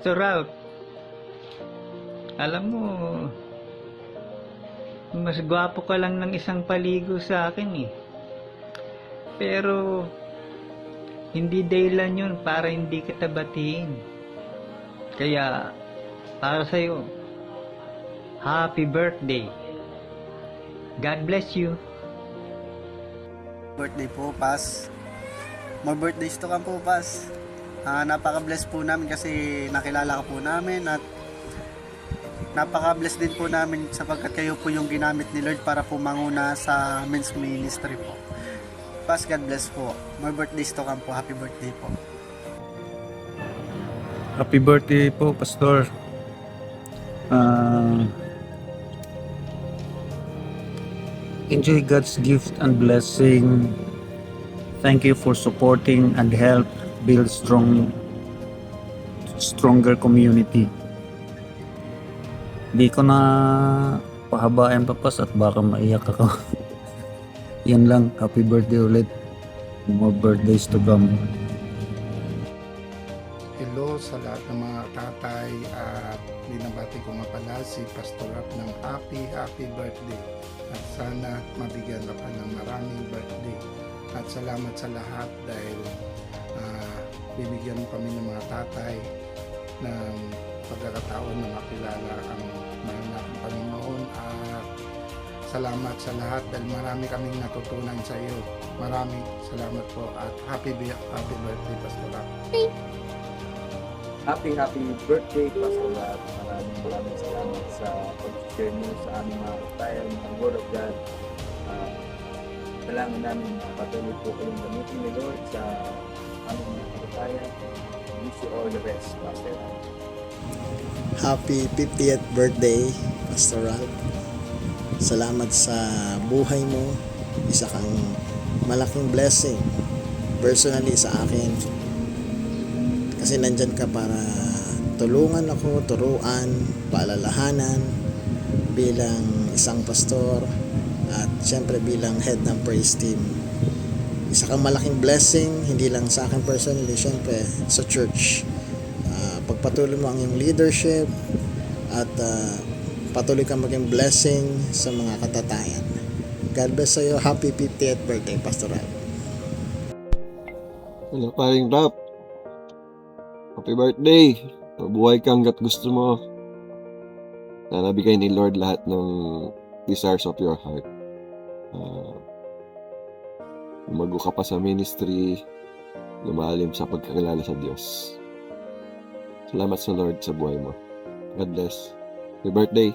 Pastor Ralph, alam mo, mas gwapo ka lang ng isang paligo sa akin eh. Pero, hindi dahilan yun para hindi kita batiin. Kaya, para sa'yo, happy birthday. God bless you. Birthday po, Pas. More birthdays to come po, Pas. Napaka-bless po namin kasi nakilala ka po namin at napaka-bless din po namin sapagkat kayo po yung ginamit ni Lord para po manguna sa men's ministry po. Pas, God bless po. More birthdays to come po. Happy birthday po. Happy birthday po, Pastor. Enjoy God's gift and blessing. Thank you for supporting and help build stronger community. Di ko na pahabain pa pas at baka maiyak ako. Yan lang. Happy birthday ulit. More birthdays to come. Hello sa lahat ng mga tatay at binabati ko nga pala si Pastor Rap ng happy birthday at sana mabigyan ka pa ng maraming birthday at salamat sa lahat dahil bibigyan kami ng mga tatay ng pagkakataon na makilala ang mahal na Panginoon at salamat sa lahat dahil marami kaming natutunan sa iyo. Maraming salamat po at happy birthday Pastor Rap. Happy birthday, Pastor Rap. Maraming salamat sa pag-share niyo sa aming mga tayo ng Word of God. Kailangan namin patuloy po kayong gamitin ni Lord sa aming mga kapatayan. Wish you all the best, Pastor Rap. Happy 50th birthday, Pastor Ralph. Salamat sa buhay mo. Isa kang malaking blessing personally sa akin. Kasi nandyan ka para tulungan ako, turuan, paalalahanan bilang isang pastor at syempre bilang head ng praise team. Isa kang malaking blessing, hindi lang sa akin personally, syempre sa church. Pagpatuloy mo ang iyong leadership at patuloy kang maging blessing sa mga katatayan. God bless sa iyo. Happy 50th birthday, Pastor Ralph. Hello, paring Rap. Happy birthday! Mabuhay ka hanggat gusto mo. Sana bigay ni Lord lahat ng desires of your heart. Lumago ka pa sa ministry, lumalim sa pagkakilala sa Diyos. Salamat sa Lord sa buhay mo. God bless. Happy birthday!